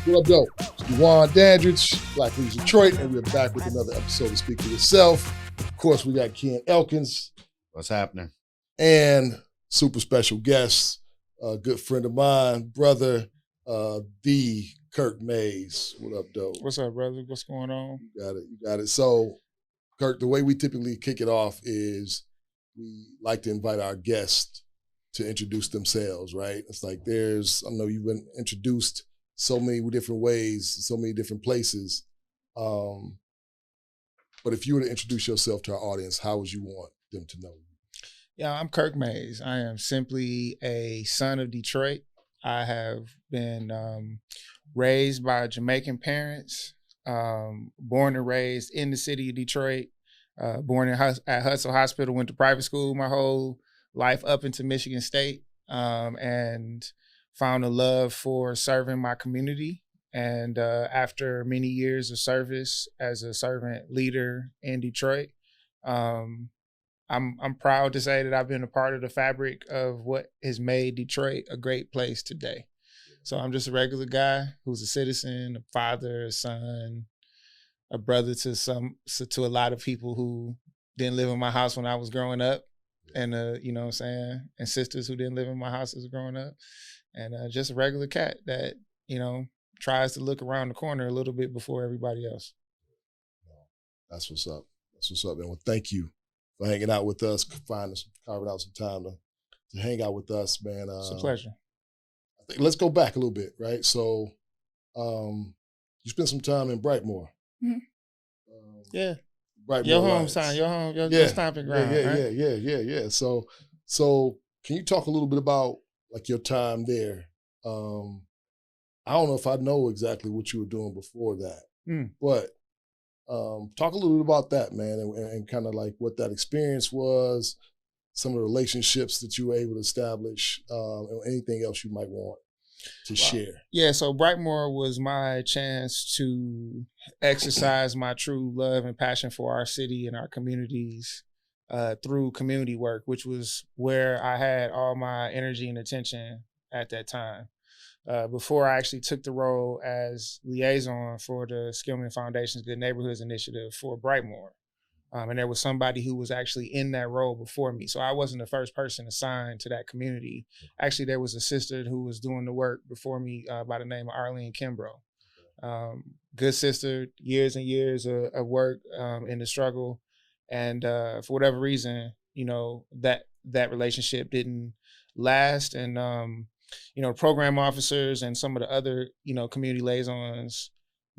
What up, though? It's Dwan Dandridge, Black Leaders Detroit, and we're back with another episode of Speak for Yourself. Of course, we got Ken Elkins. What's happening? And super special guest, a good friend of mine, brother, the Kirk Mayes. What up, though? What's up, brother? What's going on? You got it. So, Kirk, the way we typically kick it off is we like to invite our guests to introduce themselves, right? It's like I know you've been introduced so many different ways, so many different places. But if you were to introduce yourself to our audience, how would you want them to know you? Yeah, I'm Kirk Mayes. I am simply a son of Detroit. I have been raised by Jamaican parents, born and raised in the city of Detroit, born at Hudson Hospital, went to private school my whole life up into Michigan State, and found a love for serving my community. And after many years of service as a servant leader in Detroit, I'm proud to say that I've been a part of the fabric of what has made Detroit a great place today. So I'm just a regular guy who's a citizen, a father, a son, a brother to a lot of people who didn't live in my house when I was growing up, and you know what I'm saying, and sisters who didn't live in my house as growing up. And just a regular cat that, you know, tries to look around the corner a little bit before everybody else. That's what's up. Man. Well, thank you for hanging out with us, carving out some time to hang out with us, man. It's a pleasure. Let's go back a little bit, right? So you spent some time in Brightmoor. Mm-hmm. Yeah. Brightmoor your Alliance. hometown, your stomping ground, right? Yeah. So can you talk a little bit about like your time there? I don't know if I know exactly what you were doing before that, but talk a little bit about that, man, and kind of like what that experience was, some of the relationships that you were able to establish, and anything else you might want to share. Yeah, so Brightmoor was my chance to exercise my true love and passion for our city and our communities through community work, which was where I had all my energy and attention at that time. Before I actually took the role as liaison for the Skillman Foundation's Good Neighborhoods Initiative for Brightmoor. And there was somebody who was actually in that role before me. So I wasn't the first person assigned to that community. Actually, there was a sister who was doing the work before me by the name of Arlene Kimbrough. Good sister, years and years of work in the struggle. And for whatever reason, you know, that relationship didn't last. And, you know, program officers and some of the other, you know, community liaisons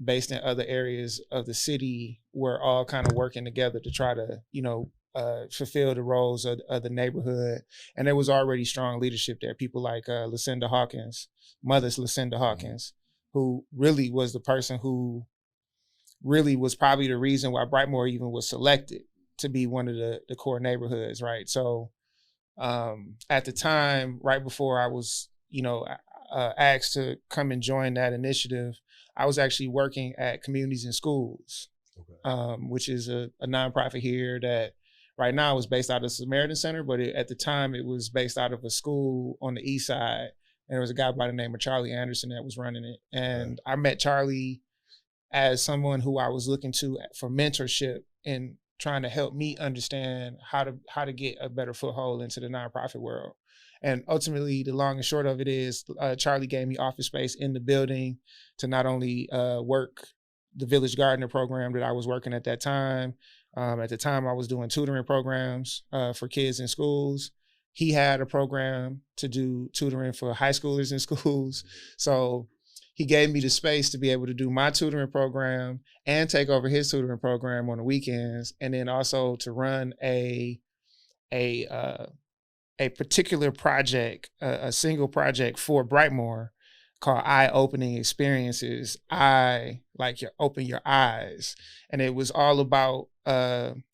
based in other areas of the city were all kind of working together to try to, you know, fulfill the roles of the neighborhood. And there was already strong leadership there. People like Lucinda Hawkins, Mother's Lucinda Hawkins, who really was the person who really was probably the reason why Brightmoor even was selected to be one of the core neighborhoods, right? So at the time, right before I was, you know, asked to come and join that initiative, I was actually working at Communities in Schools, which is a nonprofit here that right now is based out of the Samaritan Center, but at the time it was based out of a school on the east side. And there was a guy by the name of Charlie Anderson that was running it. And I met Charlie as someone who I was looking to for mentorship and trying to help me understand how to get a better foothold into the nonprofit world. And ultimately, the long and short of it is Charlie gave me office space in the building to not only work the Village Gardener program that I was working at that time. At the time, I was doing tutoring programs for kids in schools. He had a program to do tutoring for high schoolers in schools. So he gave me the space to be able to do my tutoring program and take over his tutoring program on the weekends, and then also to run a particular project, a single project for Brightmoor called Eye-Opening Experiences. Open your eyes. And it was all about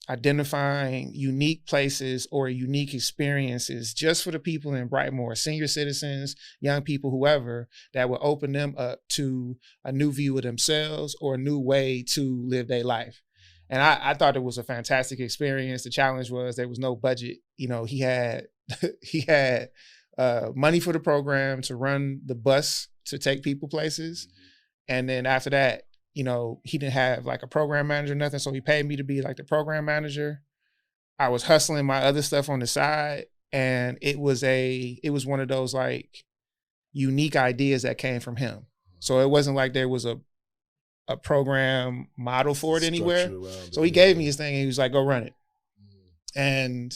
identifying unique places or unique experiences just for the people in Brightmoor, senior citizens, young people, whoever, that would open them up to a new view of themselves or a new way to live their life. And I thought it was a fantastic experience. The challenge was there was no budget. You know, he had money for the program to run the bus to take people places. And then after that, you know, he didn't have like a program manager or nothing. So he paid me to be like the program manager. I was hustling my other stuff on the side. And it was one of those like unique ideas that came from him. So it wasn't like there was a program model for it anywhere. So he gave me his thing and he was like, go run it. And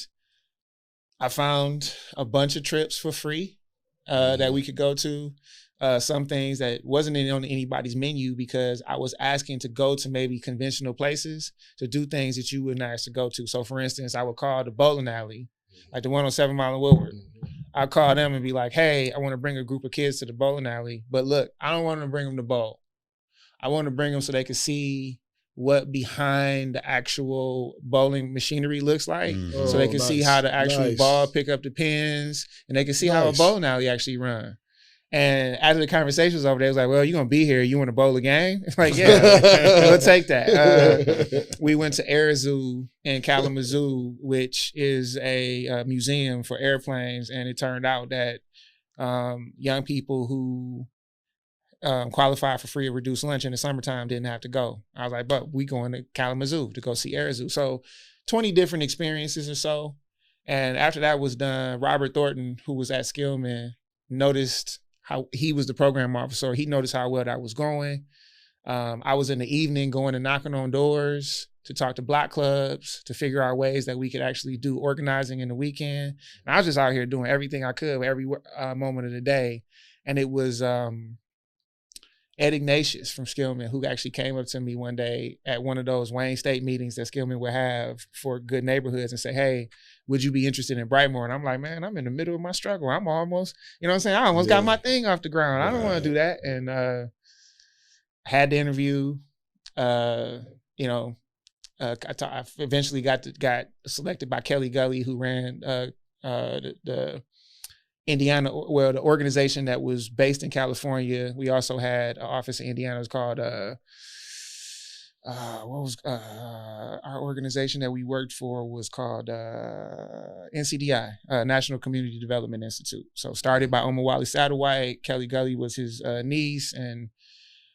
I found a bunch of trips for free that we could go to. Some things that wasn't on anybody's menu because I was asking to go to maybe conventional places to do things that you wouldn't ask to go to. So for instance, I would call the bowling alley, like the 107 Mile in Woodward. I'd call them and be like, hey, I want to bring a group of kids to the bowling alley. But look, I don't want to bring them to bowl. I want to bring them so they could see what behind the actual bowling machinery looks like. So they can see how the actual ball pick up the pins and they can see how a bowling alley actually run. And after the conversation was over, they was like, well, you're going to be here. You want to bowl a game? It's like, yeah, we'll take that. We went to Air Zoo in Kalamazoo, which is a museum for airplanes. And it turned out that young people who qualified for free or reduced lunch in the summertime didn't have to go. I was like, but we going to Kalamazoo to go see Air Zoo. So 20 different experiences or so. And after that was done, Robert Thornton, who was at Skillman, noticed how he was the program officer. He noticed how well that was going. I was in the evening going and knocking on doors to talk to block clubs, to figure out ways that we could actually do organizing in the weekend. And I was just out here doing everything I could every moment of the day. And it was Ed Ignatius from Skillman who actually came up to me one day at one of those Wayne State meetings that Skillman would have for good neighborhoods and say, hey, would you be interested in Brightmoor? And I'm like, man, I'm in the middle of my struggle. I'm almost, you know what I'm saying? I almost got my thing off the ground. I don't want to do that. And had the interview, I eventually got selected by Kelly Gully, who ran the Indiana, well, the organization that was based in California. We also had an office in Indiana. It was called, our organization that we worked for was called NCDI, National Community Development Institute. So started by Omawale Satterwhite. Kelly Gully was his niece, and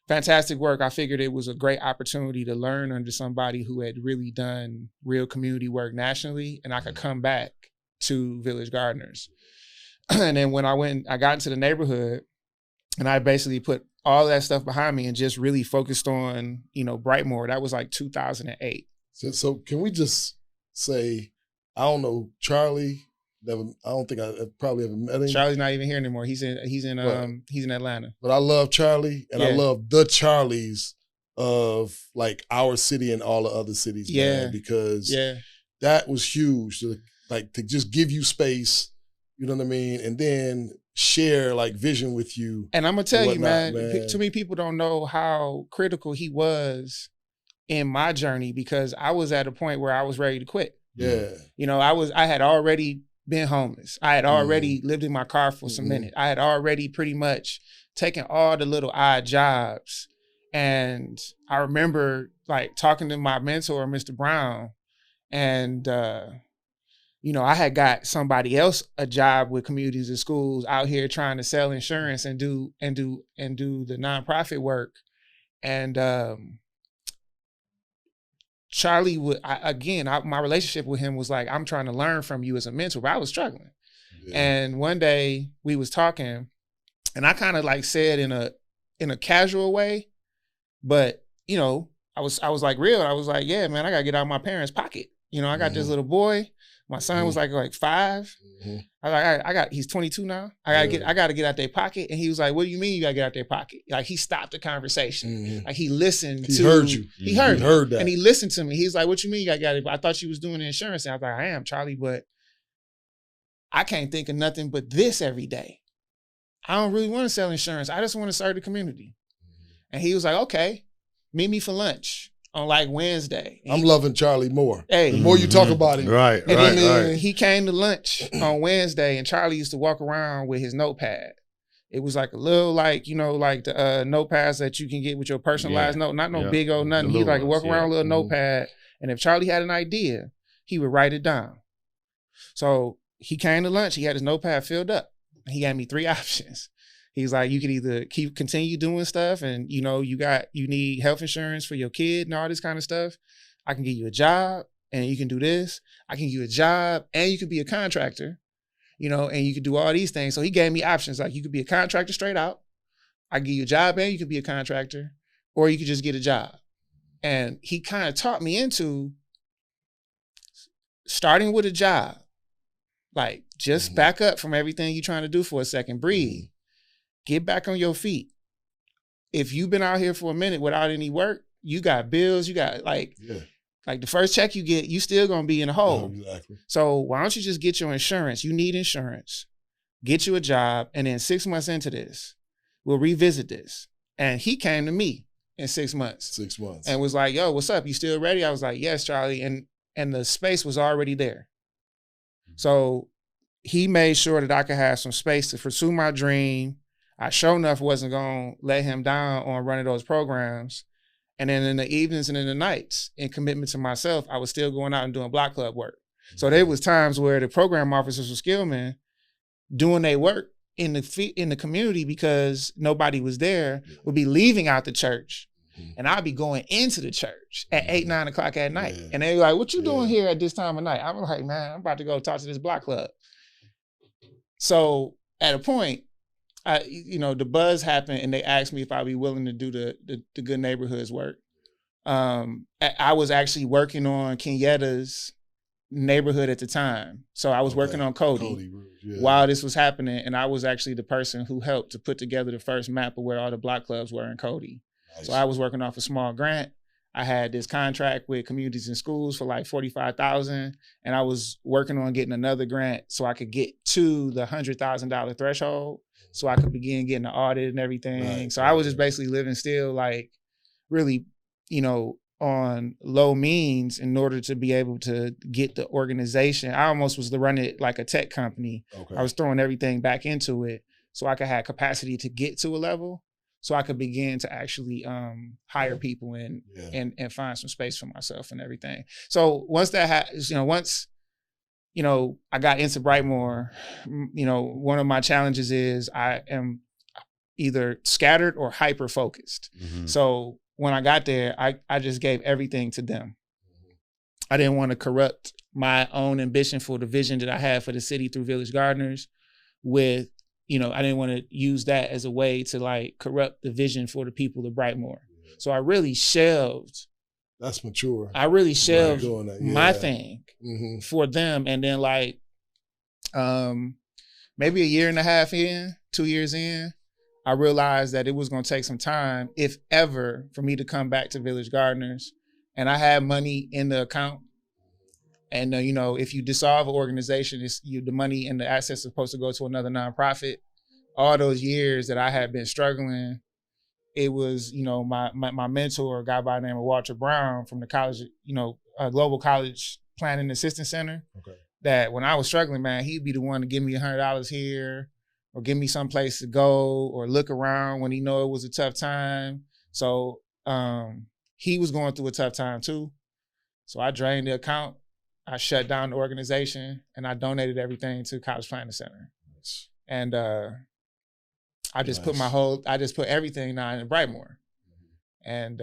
fantastic work. I figured it was a great opportunity to learn under somebody who had really done real community work nationally, and I could come back to Village Gardeners. And then when I got into the neighborhood and I basically put all that stuff behind me and just really focused on, Brightmoor. That was like 2008. So can we just say, I don't know, Charlie, I don't think I probably ever met him. Charlie's not even here anymore. He's in Atlanta. But I love Charlie and I love the Charlies of like our city and all the other cities, man, because that was huge to just give you space. You know what I mean? And then share like vision with you. And I'm going to tell you, man, too many people don't know how critical he was in my journey because I was at a point where I was ready to quit. Yeah. I had already been homeless. I had already lived in my car for some minutes. I had already pretty much taken all the little odd jobs. And I remember like talking to my mentor, Mr. Brown, and I had got somebody else a job with communities and schools out here trying to sell insurance and do the nonprofit work. And Charlie my relationship with him was like, I'm trying to learn from you as a mentor, but I was struggling. Yeah. And one day we was talking and I kind of like said in a casual way, but I was like real. I was like, yeah, man, I gotta get out of my parents' pocket. I got this little boy. My son was like 5. I was like, he's 22 now. I gotta get out their pocket. And he was like, what do you mean you gotta get out their pocket? Like he stopped the conversation. Like he listened He heard you. He heard that. And he listened to me. He's like, what you mean you gotta get out? I thought you was doing the insurance. And I was like, I am, Charlie, but I can't think of nothing but this every day. I don't really want to sell insurance. I just want to serve the community. And he was like, okay, meet me for lunch on like Wednesday. I'm loving Charlie more. Hey. The more you talk about him. Right, and then he came to lunch on Wednesday and Charlie used to walk around with his notepad. It was like a little like, like the notepads that you can get with your personalized note, not no big old nothing. He like walk around with a little notepad. And if Charlie had an idea, he would write it down. So he came to lunch, he had his notepad filled up. He gave me 3 options. He's like, you can either continue doing stuff and, you know, you need health insurance for your kid and all this kind of stuff. I can give you a job and you can do this. I can give you a job and you can be a contractor, you know, and you can do all these things. So he gave me options. Like, you could be a contractor straight out. I can give you a job and you could be a contractor, or you could just get a job. And he kind of taught me into starting with a job. Like, just back up from everything you're trying to do for a second. Breathe. Get back on your feet. If you've been out here for a minute without any work, you got bills, you got like the first check you get, you still gonna be in a hole. Exactly. So why don't you just get your insurance? You need insurance. Get you a job, and then 6 months into this, we'll revisit this. And he came to me in 6 months. 6 months. And was like, yo, what's up? You still ready? I was like, yes, Charlie. And the space was already there. So he made sure that I could have some space to pursue my dream. I sure enough wasn't going to let him down on running those programs. And then in the evenings and in the nights, in commitment to myself, I was still going out and doing block club work. So there was times where the program officers were skillmen doing their work in the community because nobody was there, would be leaving out the church. And I'd be going into the church at 8, 9 o'clock at night. And they were like, what you doing here at this time of night? I'm like, man, I'm about to go talk to this block club. So at a point, the buzz happened and they asked me if I'd be willing to do the good neighborhoods work. I was actually working on Kenyatta's neighborhood at the time. So I was working on Cody while this was happening. And I was actually the person who helped to put together the first map of where all the block clubs were in Cody. Nice. So I was working off a small grant. I had this contract with communities and schools for like $45,000, and I was working on getting another grant so I could get to the $100,000 threshold, so I could begin getting the audit and everything. Right. So I was just basically living still like really, on low means in order to be able to get the organization. I almost was running it like a tech company. Okay. I was throwing everything back into it so I could have capacity to get to a level, so I could begin to actually hire people and find some space for myself and everything. So once that I got into Brightmoor, one of my challenges is I am either scattered or hyper focused. Mm-hmm. So when I got there, I just gave everything to them. I didn't want to corrupt my own ambition for the vision that I had for the city through Village Gardeners with, I didn't want to use that as a way to like corrupt the vision for the people of Brightmoor. So I really shelved. That's mature. I really shelved my thing for them. And then like maybe a year and a half in, 2 years in, I realized that it was going to take some time, if ever, for me to come back to Village Gardeners. And I had money in the account. And, if you dissolve an organization, the money and the assets are supposed to go to another nonprofit. All those years that I had been struggling, it was, my mentor, a guy by the name of Walter Brown from the college, Global College Planning Assistance Center. Okay. That when I was struggling, man, he'd be the one to give me $100 here or give me someplace to go or look around when he know it was a tough time. So he was going through a tough time too. So I drained the account. I shut down the organization and I donated everything to College Planning Center. Nice. And I just put everything now in Brightmoor. And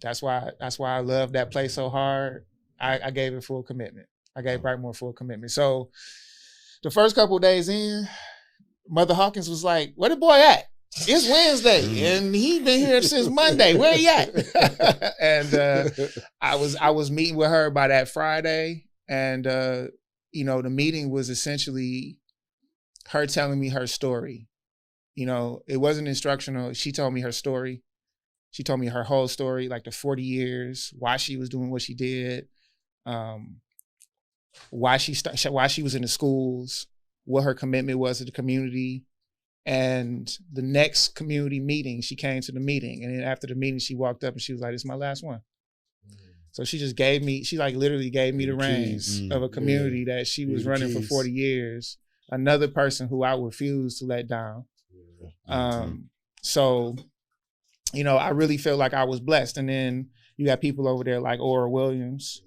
that's why I love that place so hard. I gave it full commitment. I gave Brightmoor full commitment. So the first couple of days in, Mother Hawkins was like, where the boy at? It's Wednesday and he been here since Monday. Where he at? And I was meeting with her by that Friday, and the meeting was essentially her telling me her story. It wasn't instructional. She told me her story. She told me her whole story, like the 40 years, why she was doing what she did, why she was in the schools, what her commitment was to the community. And the next community meeting, she came to the meeting. And then after the meeting, she walked up and she was like, "This is my last one." So she just literally gave me the reins of a community that she was running for 40 years. Another person who I refused to let down. So, I really feel like I was blessed. And then you got people over there like Ora Williams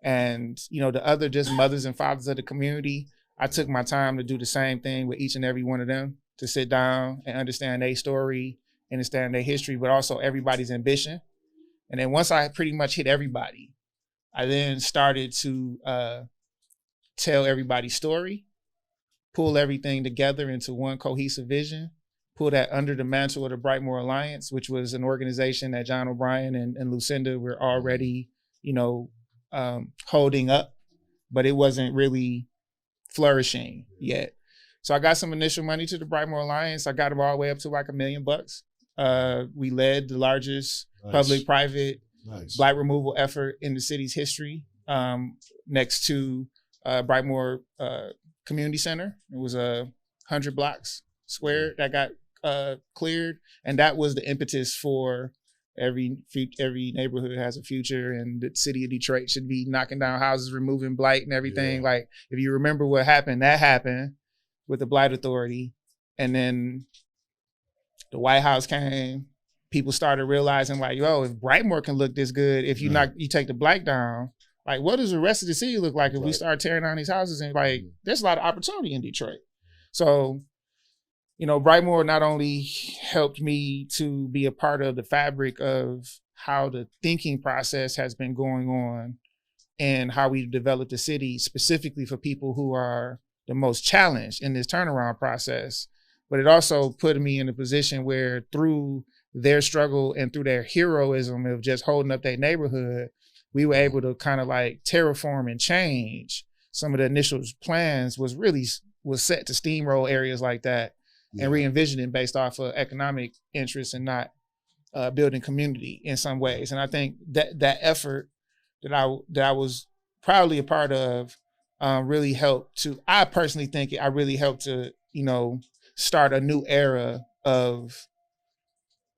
and, the other just mothers and fathers of the community. I took my time to do the same thing with each and every one of them. to sit down and understand their story, understand their history, but also everybody's ambition. And then once I pretty much hit everybody, I then started to tell everybody's story, pull everything together into one cohesive vision, pull that under the mantle of the Brightmoor Alliance, which was an organization that John O'Brien and Lucinda were already, holding up, but it wasn't really flourishing yet. So I got some initial money to the Brightmoor Alliance. I got them all the way up to like $1 million. We led the largest public-private Black removal effort in the city's history, next to Brightmoor Community Center. It was 100 blocks square that got cleared, and that was the impetus for every neighborhood has a future, and the city of Detroit should be knocking down houses, removing blight and everything. Yeah. Like, if you remember what happened, that happened with the Blight Authority, and then the White House came. People started realizing, like, yo, if Brightmoor can look this good, if you you take the blight down, like, what does the rest of the city look like if we start tearing down these houses? And like, there's a lot of opportunity in Detroit. So, Brightmoor not only helped me to be a part of the fabric of how the thinking process has been going on and how we developed the city specifically for people who are the most challenged in this turnaround process, but it also put me in a position where through their struggle and through their heroism of just holding up their neighborhood, we were able to kind of like terraform and change some of the initial plans was set to steamroll areas like that and re-envision it based off of economic interests and not building community in some ways. And I think that effort that I was proudly a part of really helped to, I personally think I really helped to, start a new era of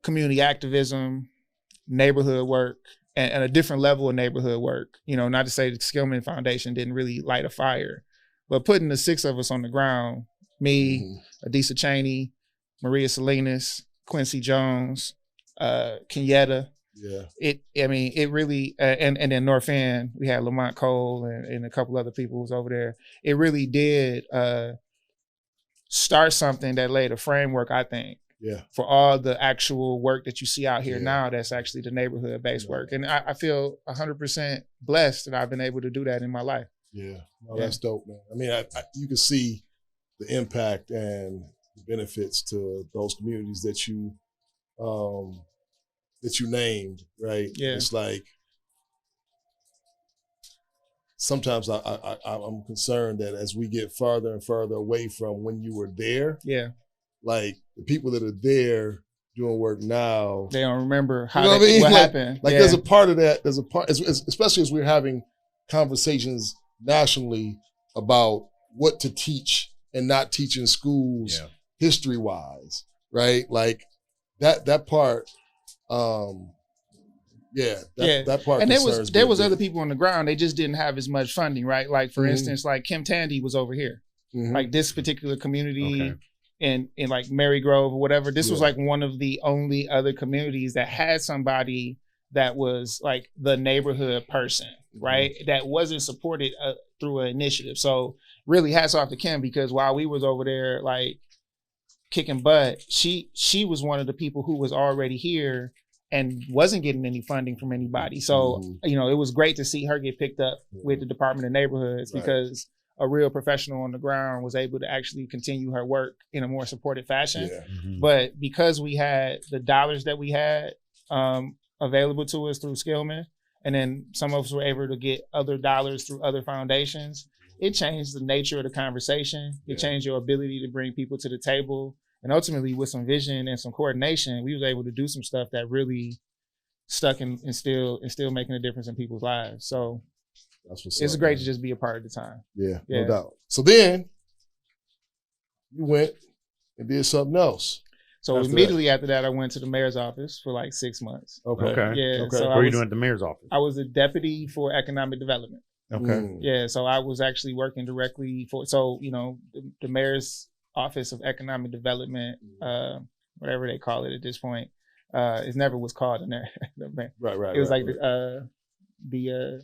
community activism, neighborhood work, and a different level of neighborhood work. Not to say the Skillman Foundation didn't really light a fire, but putting the 6 of us on the ground, me, Adisa Cheney, Maria Salinas, Quincy Jones, Kenyetta. Yeah. It really, and then North End, we had Lamont Cole and a couple other people who was over there. It really did start something that laid a framework, I think, for all the actual work that you see out here now that's actually the neighborhood-based work. And I feel 100% blessed that I've been able to do that in my life. Yeah, that's dope, man. I mean, you can see the impact and the benefits to those communities that you named, right? Yeah. It's like sometimes I'm concerned that as we get farther and farther away from when you were there, like the people that are there doing work now, they don't remember what happened. Like there's a part of that. There's a part, especially as we're having conversations nationally about what to teach and not teach in schools, history-wise, right? Like that part. That part. And there was other people on the ground. They just didn't have as much funding, right? Like for instance, like Kim Tandy was over here, like this particular community in like Mary Grove or whatever. This was like one of the only other communities that had somebody that was like the neighborhood person, right? That wasn't supported through an initiative. So really hats off to Kim, because while we was over there like kicking butt, she was one of the people who was already here and wasn't getting any funding from anybody. So, it was great to see her get picked up with the Department of Neighborhoods because a real professional on the ground was able to actually continue her work in a more supported fashion. Yeah. But because we had the dollars that we had available to us through Skillman, and then some of us were able to get other dollars through other foundations, it changed the nature of the conversation. It changed your ability to bring people to the table. And ultimately, with some vision and some coordination, we was able to do some stuff that really stuck and still making a difference in people's lives. So it's great to just be a part of the time. Yeah, no doubt. So then you went and did something else. So immediately after that, I went to the mayor's office for like 6 months. Okay. Yeah. Okay. So what were you doing at the mayor's office? I was a deputy for economic development. Okay. Yeah. So I was actually working directly for, the mayor's office of economic development, whatever they call it at this point. It never was called in there. Right. It was like the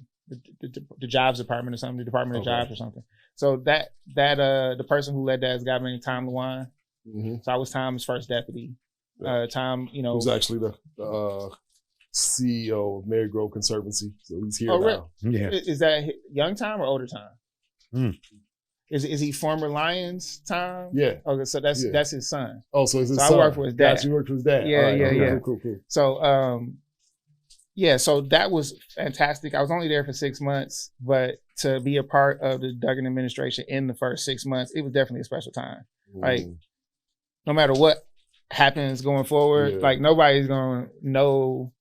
jobs department or something, the Department of Jobs or something. So that the person who led that is a guy named Tom Dwan. So I was Tom's first deputy. Tom, you know, who's actually the CEO of Mary Grove Conservancy. So he's here now. Yeah. Is that young Tom or older Tom? Is he former Lions Tom? Yeah. Okay, so that's his son. Oh, so it's his son. I worked for his dad. Gotcha, you worked for his dad. Yeah, right, yeah. Cool. So, so that was fantastic. I was only there for 6 months, but to be a part of the Duggan administration in the first 6 months, it was definitely a special time. Like, no matter what happens going forward, like nobody's going to know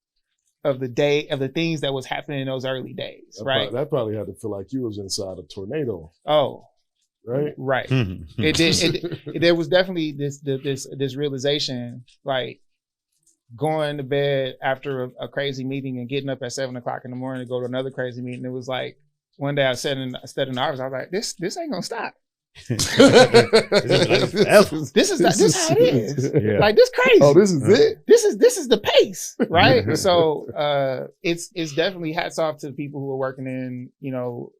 of the things that was happening in those early days, right? That probably had to feel like you was inside a tornado. Oh, right. It did. There was definitely this realization, like going to bed after a crazy meeting and getting up at 7 o'clock in the morning to go to another crazy meeting. It was like one day I sat in the office. I was like, this ain't gonna stop. This is how it is. Yeah. Like, this crazy. Oh, this is it. This is the pace, right? So it's definitely hats off to the people who are working in, you know,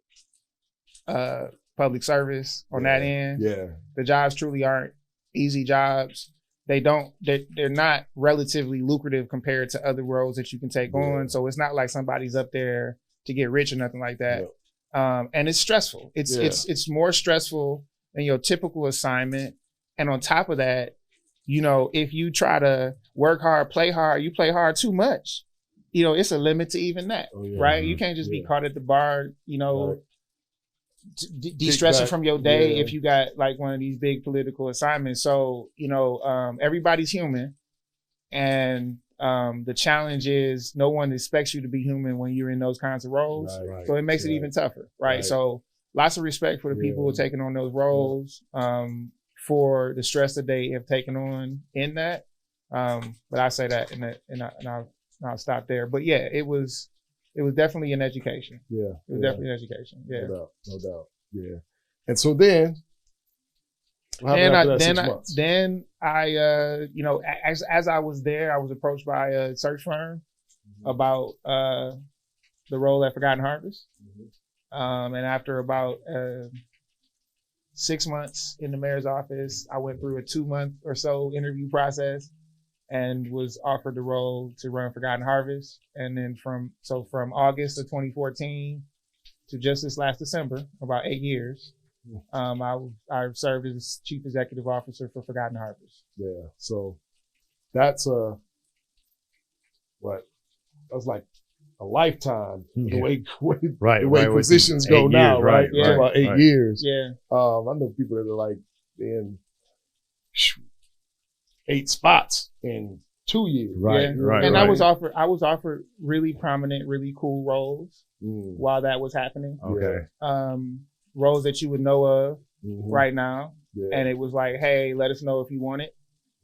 public service on that end. Yeah, the jobs truly aren't easy jobs. They're not relatively lucrative compared to other roles that you can take on. So it's not like somebody's up there to get rich or nothing like that. And it's stressful. It's more stressful than your typical assignment. And on top of that, you know, if you try to work hard, play hard, you play hard too much. You know, it's a limit to even that, right? You can't just be caught at the bar, you know, de-stressing from your day if you got like one of these big political assignments. So, you know, everybody's human. And the challenge is no one expects you to be human when you're in those kinds of roles. So it makes it even tougher, right? So lots of respect for the people who are taking on those roles, for the stress that they have taken on in that. But I say that and I'll stop there. But yeah, it was definitely an education. It was definitely an education. Yeah. No doubt. Yeah. And so then, then I you know, as I was there, I was approached by a search firm about the role at Forgotten Harvest. And after about 6 months in the mayor's office, I went through a 2-month or so interview process and was offered the role to run Forgotten Harvest. And then from August of 2014 to just this last December, about 8 years, I served as chief executive officer for Forgotten Harvest. Yeah. So that's that's like a lifetime the way positions go now, right? About 8 years. Yeah. I know people that are like in 8 spots in 2 years. And I was offered really prominent, really cool roles while that was happening. Roles that you would know of right now. And it was like, hey, let us know if you want it.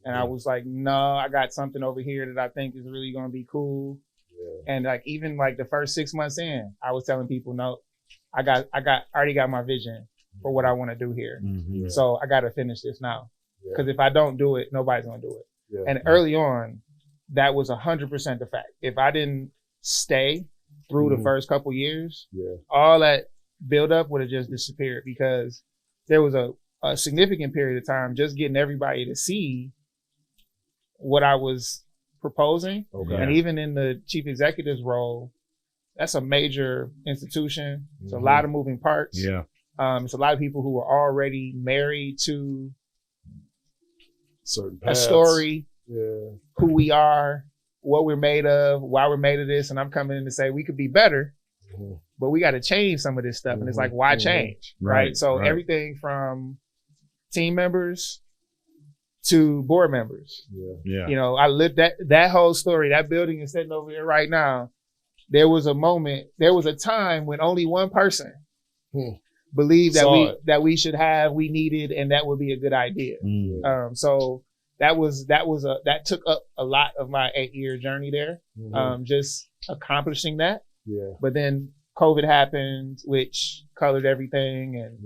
And I was like, no, I got something over here that I think is really going to be cool. And like, even like the first 6 months in, I was telling people, no, I already got my vision for what I want to do here. So I got to finish this now. Because if I don't do it, nobody's going to do it. And early on, that was 100% the fact. If I didn't stay through the first couple years, all that build up would have just disappeared, because there was a significant period of time just getting everybody to see what I was proposing. And even in the chief executive's role, that's a major institution. It's a lot of moving parts. It's a lot of people who are already married to certain a story, who we are, what we're made of, why we're made of this. And I'm coming in to say we could be better, but we got to change some of this stuff. And it's like, why change? Right. So everything from team members to board members. You know, I lived that whole story. That building is sitting over there right now. There was a time when only one person believed that we should have, we needed, and that would be a good idea. So that took up a lot of my 8-year journey there. Just accomplishing that. But then COVID happened, which colored everything, and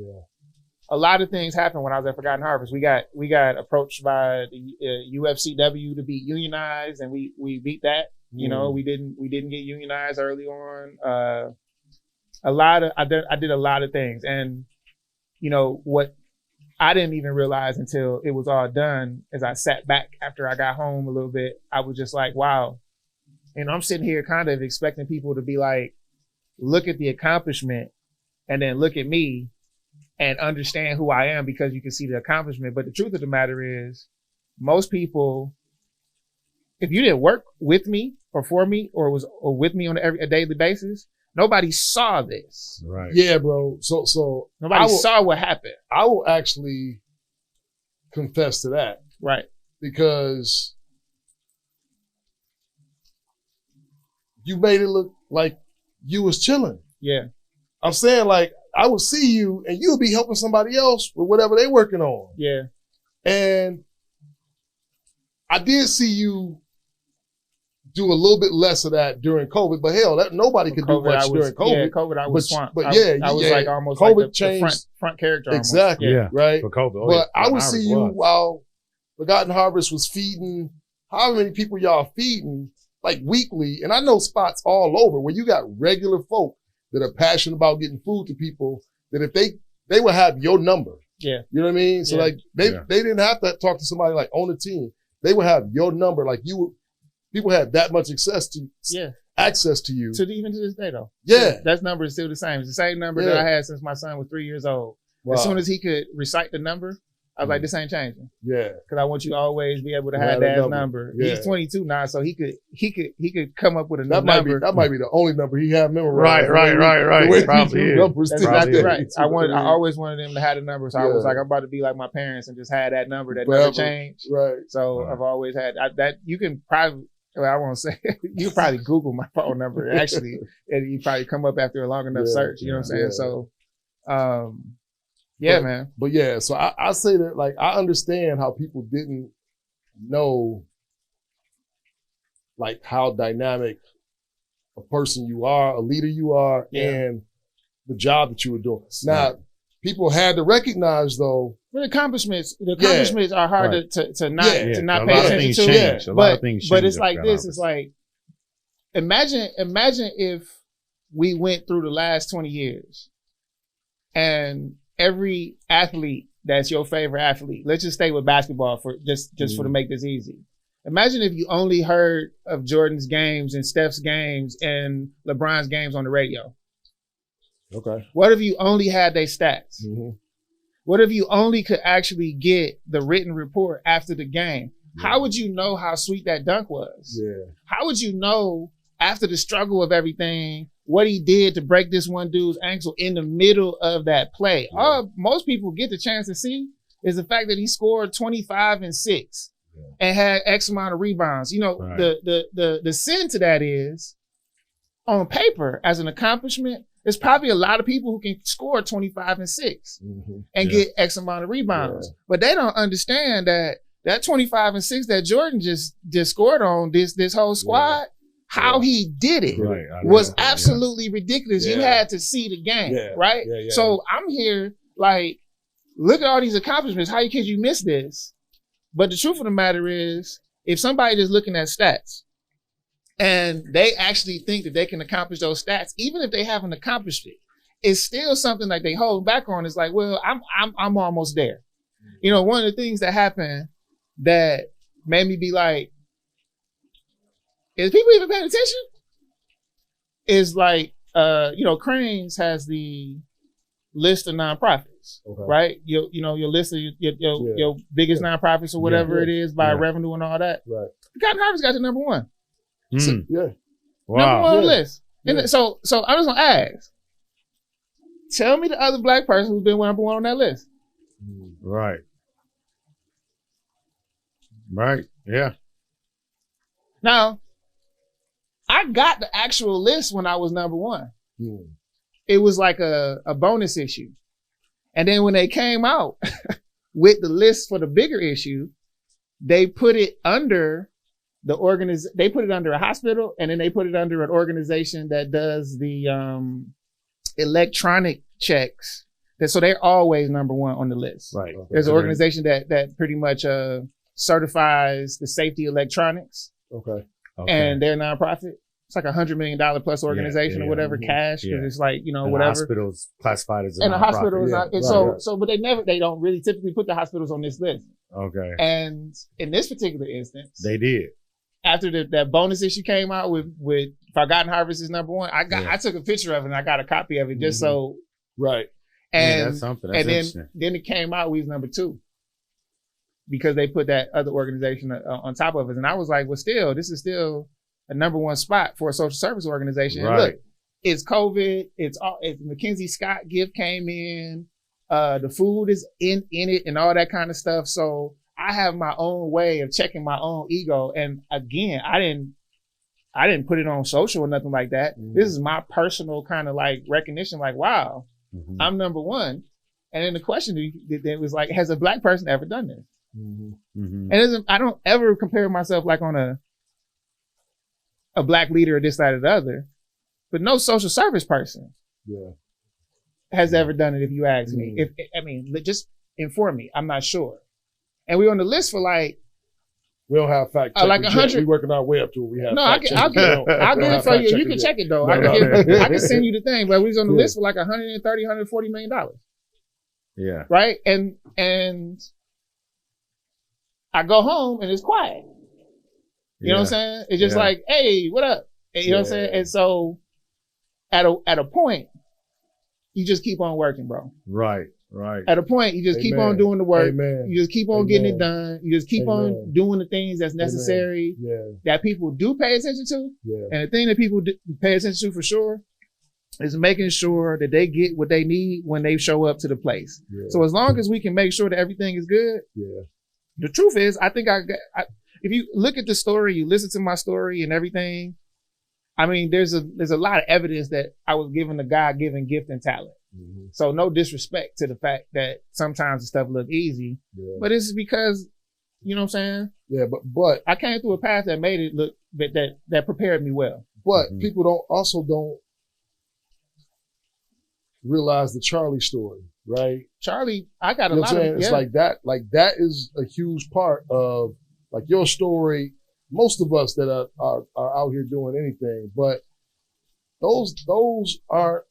a lot of things happened when I was at Forgotten Harvest. We got approached by the UFCW to be unionized, and we beat that. You know, we didn't get unionized early on. I did a lot of things, and you know what I didn't even realize until it was all done, as I sat back after I got home a little bit, I was just like, wow. And I'm sitting here kind of expecting people to be like, look at the accomplishment and then look at me and understand who I am because you can see the accomplishment. But the truth of the matter is, most people, if you didn't work with me or for me or with me on a daily basis, nobody saw this. Right. Yeah, bro. So nobody saw what happened. I will actually confess to that. Right. Because you made it look like you was chilling. Yeah. I'm saying, like, I would see you and you would be helping somebody else with whatever they working on. Yeah. And I did see you do a little bit less of that during COVID, but hell, nobody could do much during COVID. Yeah, COVID, I was swamped. But I was like almost COVID like the changed front character. Exactly. Almost. Yeah. Right. For COVID. But I would see you while Forgotten Harvest was feeding, how many people y'all feeding, like weekly. And I know spots all over where you got regular folk that are passionate about getting food to people, that if they would have your number. Yeah. You know what I mean? So like they didn't have to talk to somebody like on the team. They would have your number. Like people had that much access to you. Even to this day though. Yeah. That number is still the same. It's the same number that I had since my son was 3 years old. Wow. As soon as he could recite the number, I was like, this ain't changing. Yeah. Cause I want you to always be able to have that number. Yeah. He's 22 now, so he could come up with a number. That might be the only number he had memorized. Right. Probably That's exactly right. I always wanted him to have the number. So I was like, I'm about to be like my parents and just have that number that never changed. Right. So I've always had that. You can probably, I won't say, you can probably Google my phone number actually, and you probably come up after a long enough search. You know what I'm saying? So, man. But yeah, so I say that, like, I understand how people didn't know, like, how dynamic a person you are, a leader you are, and the job that you were doing. Now, people had to recognize, though. Well, the accomplishments are hard to not pay attention to. But it's like this. It's like, imagine if we went through the last 20 years and every athlete that's your favorite athlete, let's just stay with basketball for just for to make this easy. Imagine if you only heard of Jordan's games and Steph's games and LeBron's games on the radio. Okay. What if you only had their stats? Mm-hmm. What if you only could actually get the written report after the game? Yeah. How would you know how sweet that dunk was? Yeah. How would you know after the struggle of everything what he did to break this one dude's ankle in the middle of that play? Yeah. All most people get the chance to see is the fact that he scored 25 and 6 and had X amount of rebounds. You know, the sin to that is, on paper, as an accomplishment, there's probably a lot of people who can score 25 and 6 and get X amount of rebounds. Yeah. But they don't understand that 25 and 6 that Jordan just scored on this whole squad, how he did it was absolutely ridiculous. Yeah. You had to see the game, right? Yeah, yeah. So I'm here like, look at all these accomplishments. How could you miss this? But the truth of the matter is, if somebody just looking at stats, and they actually think that they can accomplish those stats, even if they haven't accomplished it, it's still something like they hold back on. It's like, well, I'm almost there. You know, one of the things that happened that made me be like, is people even paying attention? Is like, Cranes has the list of nonprofits, right? Your list of your biggest nonprofits or whatever it is by revenue and all that. Right. Forgotten Harvest got to number 1. So, wow. Number 1 on the list. And so I'm just gonna ask. Tell me the other black person who's been number 1 on that list. Right. Right. Yeah. Now, I got the actual list when I was number 1. It was like a bonus issue. And then when they came out with the list for the bigger issue, they put it under they put it under a hospital, and then they put it under an organization that does the electronic checks. So they're always number 1 on the list. Right. There's an organization that pretty much certifies the safety electronics. Okay. And they're a nonprofit. it's like $100 million plus organization or whatever, cash, because it's like, you know, and whatever. The hospital's classified as a and the hospital is not, but they don't really typically put the hospitals on this list. Okay. And in this particular instance, they did. After that bonus issue came out with Forgotten Harvest is number one, I took a picture of it and I got a copy of it just so. Right. And that's something. That's then it came out we was number 2. Because they put that other organization on top of it. And I was like, well, still, this is still a number 1 spot for a social service organization. Right. And look, it's COVID. It's Mackenzie Scott gift came in. The food is in it and all that kind of stuff. So I have my own way of checking my own ego. And again, I didn't put it on social or nothing like that. Mm-hmm. This is my personal kind of like recognition. Like, wow, I'm number 1. And then the question it was like, has a Black person ever done this? Mm-hmm. And I don't ever compare myself like on a Black leader or this, that, or the other, but no social service person has ever done it. If you ask me, just inform me. I'm not sure. And we're on the list for like, we don't have fact check. Like 100. We're working our way up to it. We have. No, I'll get it for you. You can check it though. I can send you the thing. But we was on the list for like $140 million. Yeah. Right. And I go home and it's quiet. You know what I'm saying? It's just like, hey, what up? You know what I'm saying? And so at a point, you just keep on working, bro. Right. At a point, you just keep on doing the work. Amen. You just keep on getting it done. You just keep on doing the things that's necessary that people do pay attention to. Yeah. And the thing that people do pay attention to for sure is making sure that they get what they need when they show up to the place. Yeah. So as long as we can make sure that everything is good, the truth is, I think if you look at the story, you listen to my story and everything, I mean, there's a lot of evidence that I was given a God-given gift and talent. Mm-hmm. So no disrespect to the fact that sometimes the stuff look easy, but it's because, you know what I'm saying? Yeah, but I came through a path that made it look that prepared me well. But people don't realize the Charlie story, right? Charlie, I got a you know lot what I'm saying? of It's like that. Like that is a huge part of like your story. Most of us that are out here doing anything, but those are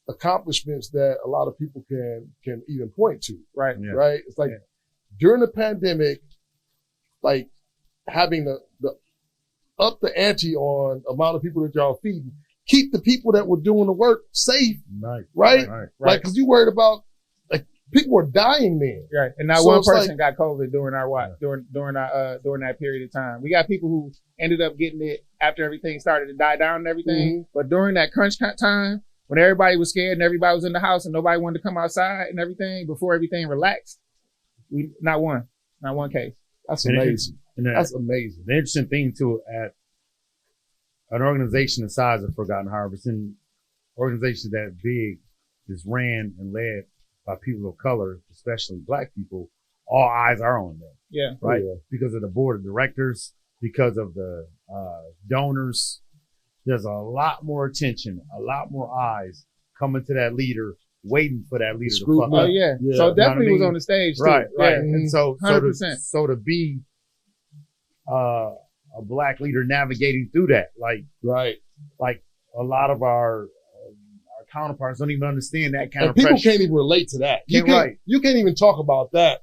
accomplishments that a lot of people can even point to. Right. Yeah. Right. It's like during the pandemic, like having the up the ante on amount of people that y'all feeding, keep the people that were doing the work safe. Right. Like, cause you worried about like people were dying then. Right. And not one person got COVID during during that period of time. We got people who ended up getting it after everything started to die down and everything. But during that crunch time, when everybody was scared and everybody was in the house and nobody wanted to come outside and everything, before everything relaxed, not one case. That's amazing. That's amazing. The interesting thing too, at an organization the size of Forgotten Harvest, and organizations that big is ran and led by people of color, especially Black people, all eyes are on them. Yeah. Right? Yeah. Because of the board of directors, because of the donors. There's a lot more attention, a lot more eyes coming to that leader, waiting for that leader to fuck up. Oh yeah. So definitely was on the stage too. Right. Yeah. And so 100%. So to be a Black leader navigating through that, like a lot of our counterparts don't even understand that kind of pressure. People can't even relate to that. You can't even talk about that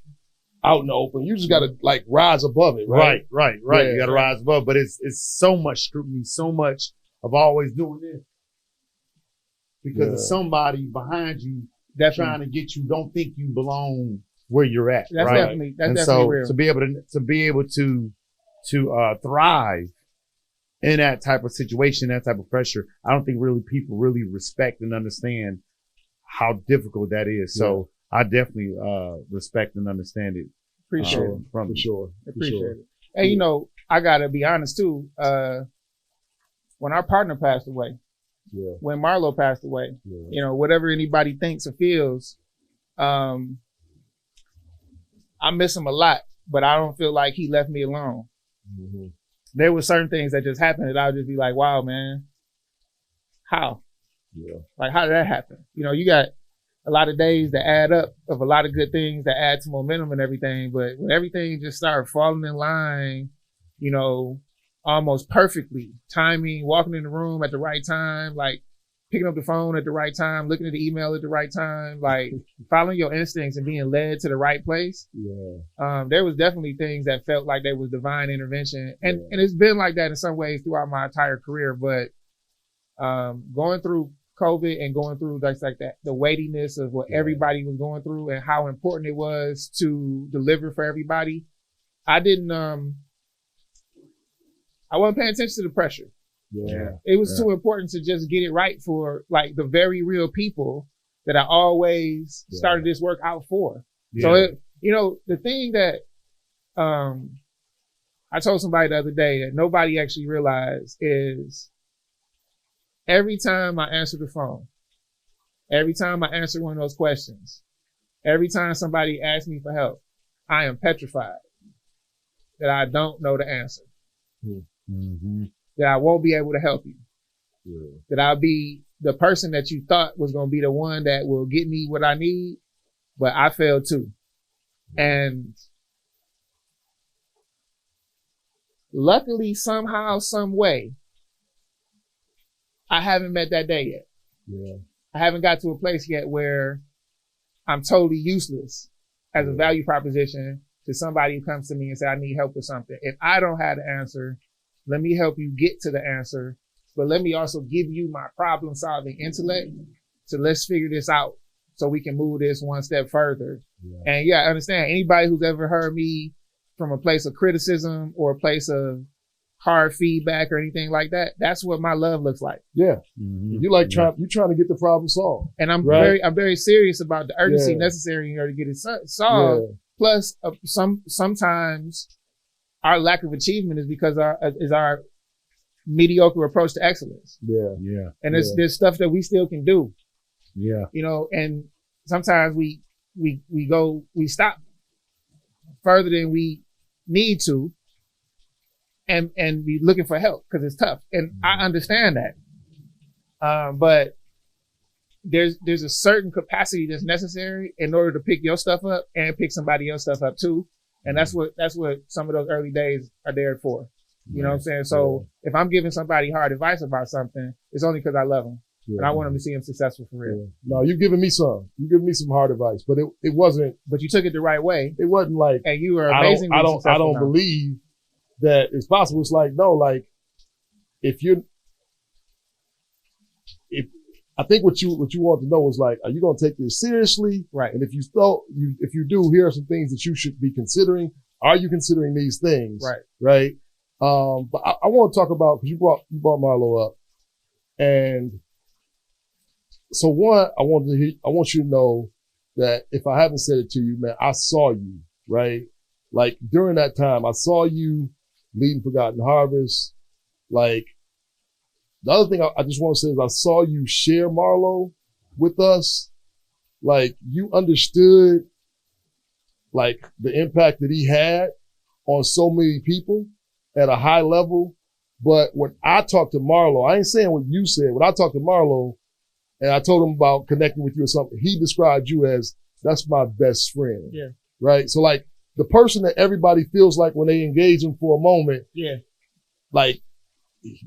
out in the open. You just got to like rise above it, right? Right. Yeah, you got to rise above, but it's so much scrutiny, so much of always doing this because of somebody behind you trying to get you, don't think you belong where you're at. That's right? definitely and definitely so real. to be able to thrive in that type of situation, that type of pressure, I don't think people really respect and understand how difficult that is. So I definitely respect and understand it. Appreciate it. For sure. Appreciate it. And you know, I gotta be honest too. When our partner passed away, when Marlo passed away, you know, whatever anybody thinks or feels, I miss him a lot, but I don't feel like he left me alone. Mm-hmm. There were certain things that just happened that I would just be like, wow, man, how? Yeah. Like, how did that happen? You know, you got a lot of days that add up of a lot of good things that add to momentum and everything, but when everything just started falling in line, you know, almost perfectly. Timing, walking in the room at the right time, like picking up the phone at the right time, looking at the email at the right time, like following your instincts and being led to the right place. Yeah. There was definitely things that felt like there was divine intervention. And it's been like that in some ways throughout my entire career. But going through COVID and going through like that, the weightiness of what everybody was going through and how important it was to deliver for everybody, I wasn't paying attention to the pressure. Yeah. It was too important to just get it right for like the very real people that I always started this work out for. So, the thing that I told somebody the other day that nobody actually realized is every time I answer the phone, every time I answer one of those questions, every time somebody asks me for help, I am petrified that I don't know the answer. Mm-hmm. That I won't be able to help you. Yeah. That I'll be the person that you thought was going to be the one that will get me what I need, but I failed too. And luckily, somehow, some way, I haven't met that day yet. Yeah. I haven't got to a place yet where I'm totally useless as a value proposition to somebody who comes to me and say, I need help with something. If I don't have the answer, let me help you get to the answer, but let me also give you my problem solving intellect. So let's figure this out so we can move this one step further. Yeah. And I understand anybody who's ever heard me from a place of criticism or a place of hard feedback or anything like that, that's what my love looks like. Yeah. Mm-hmm. You like trying to get the problem solved. And I'm very serious about the urgency necessary in order to get it solved. Yeah. Plus sometimes our lack of achievement is because our mediocre approach to excellence. Yeah. Yeah. And there's stuff that we still can do. Yeah. And sometimes we stop further than we need to and be looking for help because it's tough. And I understand that. But there's a certain capacity that's necessary in order to pick your stuff up and pick somebody else's stuff up too. And that's what some of those early days are there for. You know what I'm saying? So if I'm giving somebody hard advice about something, it's only because I love them. Yeah. And I want them to see them successful for real. Yeah. No, you've given me some. You give me some hard advice, but it wasn't. But you took it the right way. It wasn't like. And you were amazingly successful. I don't believe that it's possible. It's like, no, like I think what you want to know is like, are you going to take this seriously? Right. And if you do, here are some things that you should be considering. Are you considering these things? Right. Right. But I want to talk about, because you brought Marlo up, and so one, I want you to know that if I haven't said it to you, man, I saw you, right? Like during that time, I saw you leading Forgotten Harvest. Like the other thing I just want to say is I saw you share Marlo with us. Like you understood like the impact that he had on so many people at a high level. But when I talked to Marlo, I ain't saying what you said. When I talked to Marlo and I told him about connecting with you or something, he described you as, that's my best friend. Yeah. Right? So like the person that everybody feels like when they engage him for a moment, like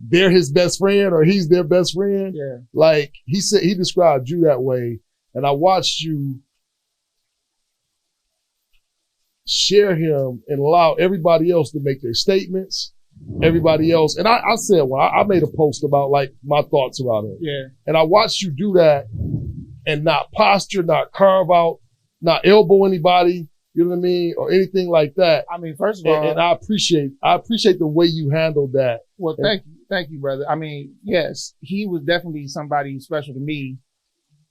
they're his best friend or he's their best friend. Yeah. Like he said, he described you that way. And I watched you share him and allow everybody else to make their statements. Everybody else. And I said, well, I made a post about like my thoughts about it. Yeah. And I watched you do that and not posture, not carve out, not elbow anybody, you know what I mean? Or anything like that. I mean, first of all. And I appreciate the way you handled that. Well, thank you, brother. I mean, yes, he was definitely somebody special to me.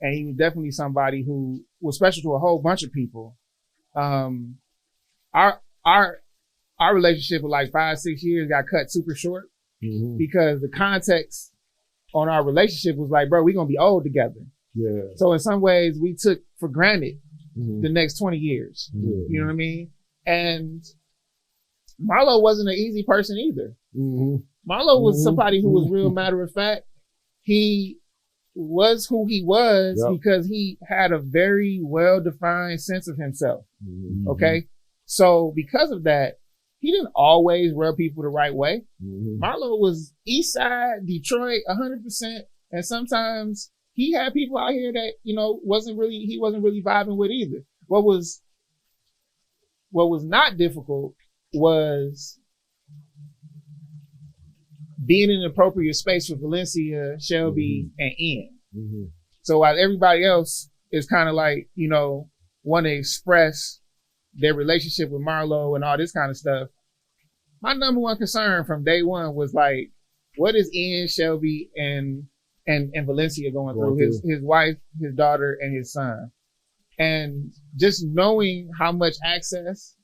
And he was definitely somebody who was special to a whole bunch of people. Our relationship for like 5-6 years got cut super short because the context on our relationship was like, bro, we're going to be old together. Yeah. So in some ways we took for granted the next 20 years. You know what I mean? And Marlo wasn't an easy person either. Marlo was somebody who was real matter of fact. He was who he was because he had a very well-defined sense of himself. Okay. So because of that, he didn't always rub people the right way. Marlo was East Side, Detroit, 100%. And sometimes he had people out here that, he wasn't really vibing with either. What was not difficult was being in an appropriate space with Valencia, Shelby, and Ian. So while everybody else is kind of like, want to express their relationship with Marlo and all this kind of stuff, my number one concern from day one was like, what is Ian, Shelby, and Valencia going through? His wife, his daughter, and his son. And just knowing how much access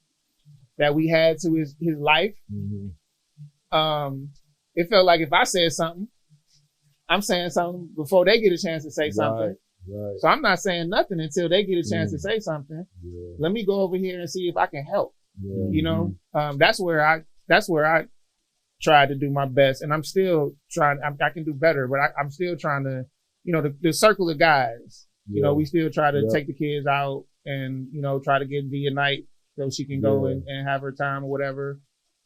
that we had to his life, it felt like if I said something, I'm saying something before they get a chance to say something. Right. So I'm not saying nothing until they get a chance to say something. Yeah. Let me go over here and see if I can help. Yeah. That's where I tried to do my best, and I'm still trying. I can do better, but I'm still trying to, the circle of guys. We still try to take the kids out and try to get V a night so she can go and have her time or whatever.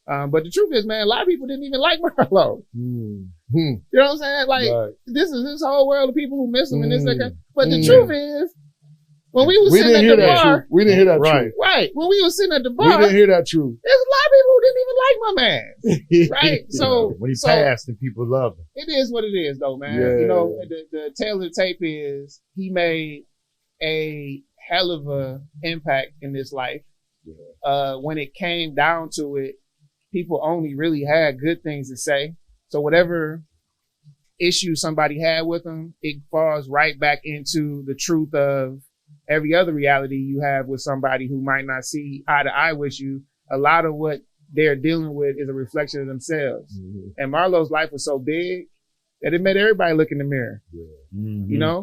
But the truth is, man, a lot of people didn't even like Marlo. You know what I'm saying? Like, this is this whole world of people who miss him and this, that. But the truth is, when we was sitting at the bar, we didn't hear that truth. Right. When we was sitting at the bar, we didn't hear that truth. There's a lot of people who didn't even like my man. Right? So when he passed and people loved him. It is what it is, though, man. The tale of the tape is he made a hell of a impact in this life. When it came down to it, people only really had good things to say. So whatever issue somebody had with him, it falls right back into the truth of every other reality you have with somebody who might not see eye to eye with you. A lot of what they're dealing with is a reflection of themselves. And Marlo's life was so big that it made everybody look in the mirror.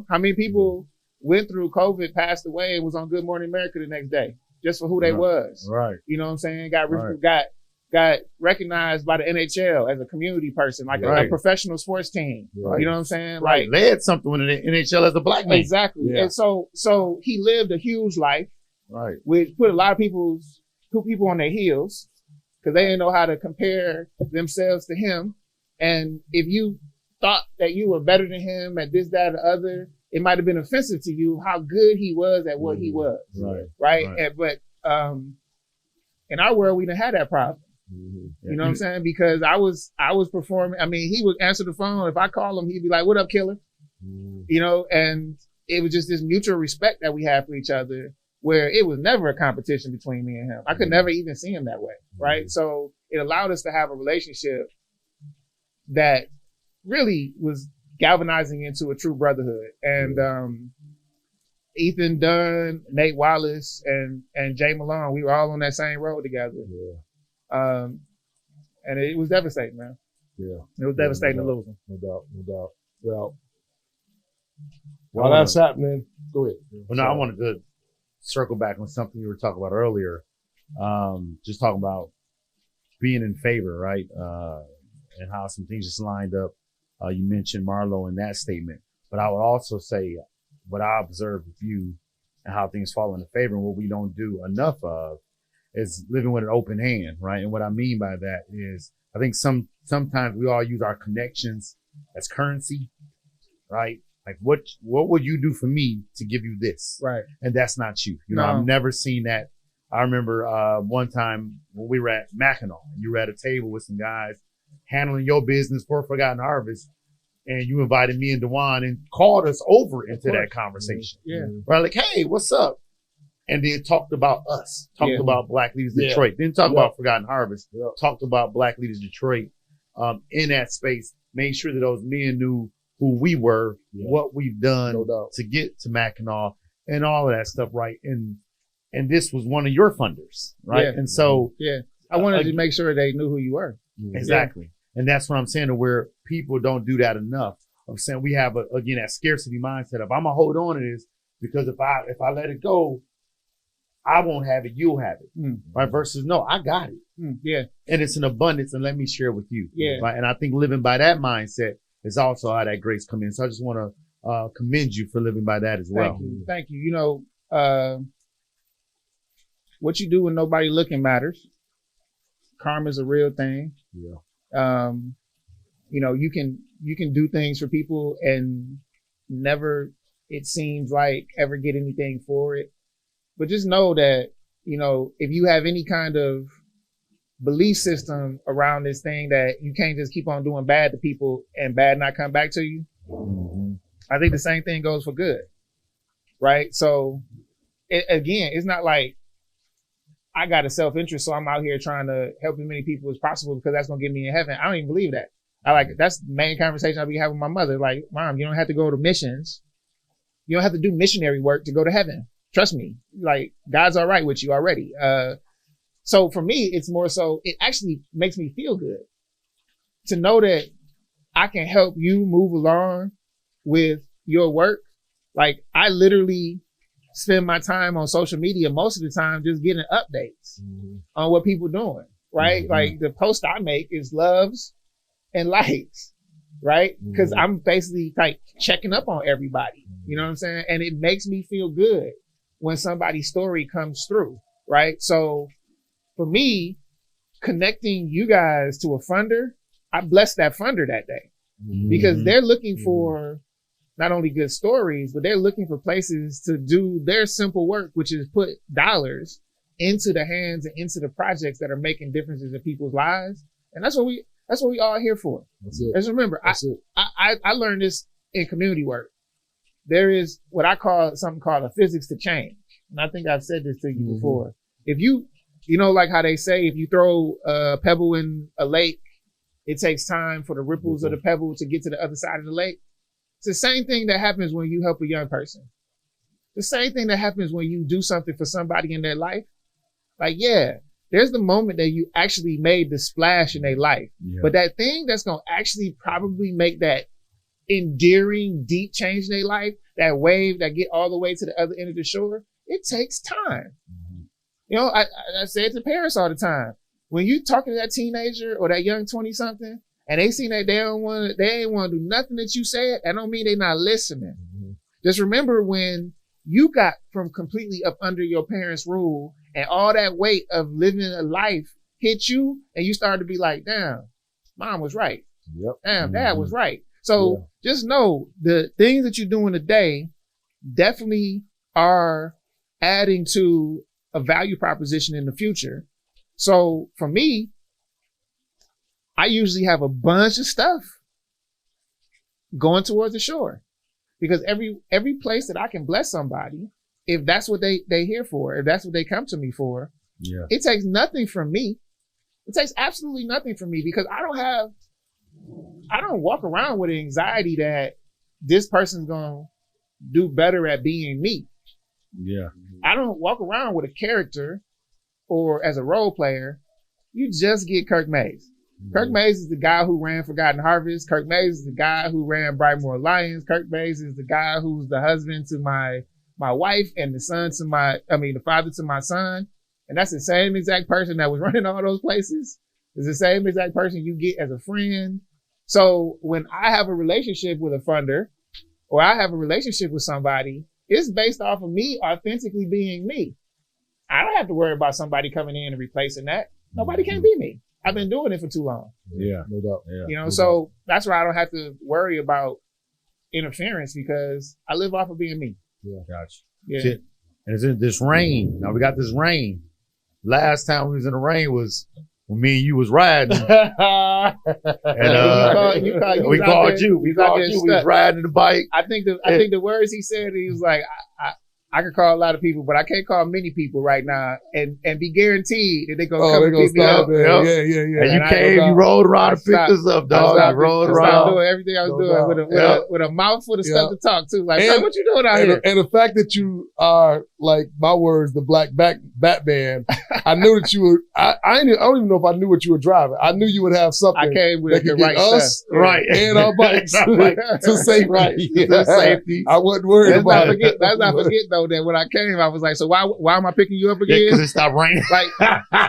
How many people went through COVID, passed away, and was on Good Morning America the next day just for who they was. Right. You know what I'm saying? Got recognized by the NHL as a community person, like a professional sports team. Right. You know what I'm saying? Right. Like, led something in the NHL as a black man. Exactly. Yeah. And so he lived a huge life. Right. Which put a lot of people on their heels because they didn't know how to compare themselves to him. And if you thought that you were better than him at this, that, or the other, it might have been offensive to you how good he was at what he was. Right. But in our world, we didn't have that problem. You know what I'm saying? Because I was performing. I mean, he would answer the phone. If I call him, he'd be like, "What up, killer?" And it was just this mutual respect that we had for each other, where it was never a competition between me and him. I could never even see him that way, right? So it allowed us to have a relationship that really was galvanizing into a true brotherhood. And Ethan Dunn, Nate Wallace, and Jay Malone, we were all on that same road together. And it was devastating, man. It was devastating to lose him. No doubt. Well, while that's happening, go ahead. Well, no, I wanted to circle back on something you were talking about earlier. Just talking about being in favor, right? And how some things just lined up. You mentioned Marlo in that statement, but I would also say what I observed with you and how things fall into favor and what we don't do enough of is living with an open hand, right? And what I mean by that is I think sometimes we all use our connections as currency, right? Like what would you do for me to give you this? Right. And that's not you. I've never seen that. I remember one time when we were at Mackinac, you were at a table with some guys handling your business for Forgotten Harvest, and you invited me and Dwan and called us over into that conversation. Right? Like, hey, what's up? And then talked about us, talked about Black Leaders Detroit, didn't talk about Forgotten Harvest, talked about Black Leaders Detroit in that space, made sure that those men knew who we were, what we've done to get to Mackinac and all of that stuff, right? And this was one of your funders, right? And so I wanted to make sure they knew who you were. Exactly. And that's what I'm saying, to where people don't do that enough. I'm saying we have again that scarcity mindset of I'm gonna hold on to this because if I let it go, I won't have it, you'll have it. Right? Versus, no, I got it. And it's an abundance, and let me share with you. Right? And I think living by that mindset is also how that grace comes in. So I just want to commend you for living by that as well. Thank you. What you do when nobody looking matters. Karma's a real thing. Yeah. You know, you can do things for people and never, it seems like, ever get anything for it. But just know that, you know, if you have any kind of belief system around this thing that you can't just keep on doing bad to people and bad not come back to you, I think the same thing goes for good, right? So again, it's not like I got a self-interest, so I'm out here trying to help as many people as possible because that's gonna get me in heaven. I don't even believe that. That's the main conversation I'll be having with my mother. Like, Mom, you don't have to go to missions. You don't have to do missionary work to go to heaven. Trust me. Like, God's all right with you already. So for me, it's more so, it actually makes me feel good to know that I can help you move along with your work. Like, I literally spend my time on social media most of the time just getting updates on what people doing, right? Like, the post I make is loves and likes, right? Because I'm basically like checking up on everybody, you know what I'm saying? And it makes me feel good when somebody's story comes through, right? So for me, connecting you guys to a funder, I blessed that funder that day because they're looking for not only good stories, but they're looking for places to do their simple work, which is put dollars into the hands and into the projects that are making differences in people's lives. And that's what we all here for. Just remember, I learned this in community work. There is what I call something called a physics to change. And I think I've said this to you before. If you know, like how they say, if you throw a pebble in a lake, it takes time for the ripples of the pebble to get to the other side of the lake. It's the same thing that happens when you help a young person. The same thing that happens when you do something for somebody in their life. Like, yeah, there's the moment that you actually made the splash in their life. Yeah. But that thing that's going to actually probably make that endearing, deep change in their life, that wave that get all the way to the other end of the shore, it takes time. You know, I say it to parents all the time. When you talking to that teenager or that young 20-something, and they see that they ain't want to do nothing that you said, that don't mean they not listening. Just remember when you got from completely up under your parents' rule and all that weight of living a life hit you, and you started to be like, damn, Mom was right. Damn, Dad was right. So just know the things that you're doing today definitely are adding to a value proposition in the future. So for me, I usually have a bunch of stuff going towards the shore because every place that I can bless somebody, if that's what they here for, if that's what they come to me for, it takes nothing from me. It takes absolutely nothing from me because I don't walk around with anxiety that this person's going to do better at being me. Yeah. I don't walk around with a character or as a role player. You just get Kirk Mayes. Kirk Mayes is the guy who ran Forgotten Harvest. Kirk Mayes is the guy who ran Brightmoor Lions. Kirk Mayes is the guy who's the husband to my wife and the father to my son. And that's the same exact person that was running all those places. It's the same exact person you get as a friend. So when I have a relationship with a funder or I have a relationship with somebody, it's based off of me authentically being me. I don't have to worry about somebody coming in and replacing that. Nobody can be me. I've been doing it for too long. Yeah, no doubt. Yeah, you know, so that's why I don't have to worry about interference because I live off of being me. Yeah, gotcha. Yeah. Shit. And it's in this rain. Now we got this rain. Last time we was in the rain was when me and you was riding. And we called you. We was riding the bike. I think the words he said, he was like, I could call a lot of people, but I can't call many people right now and be guaranteed that they're going to come and pick me up. Yeah. And you came, you rolled around and picked us up, dog. You rolled around. Doing everything I was doing with a mouthful of stuff to talk to. Like, man, what you doing out here? And the fact that you are, like, my words, the black Batman, I knew that you were, I don't even know if I knew what you were driving. I knew you would have something I came with that could the right get us stuff. Right. And our bikes to safety. To safety. I wasn't worried about it. Let's not forget though, know that when I came, I was like, so why am I picking you up again? Because it stopped raining. Like,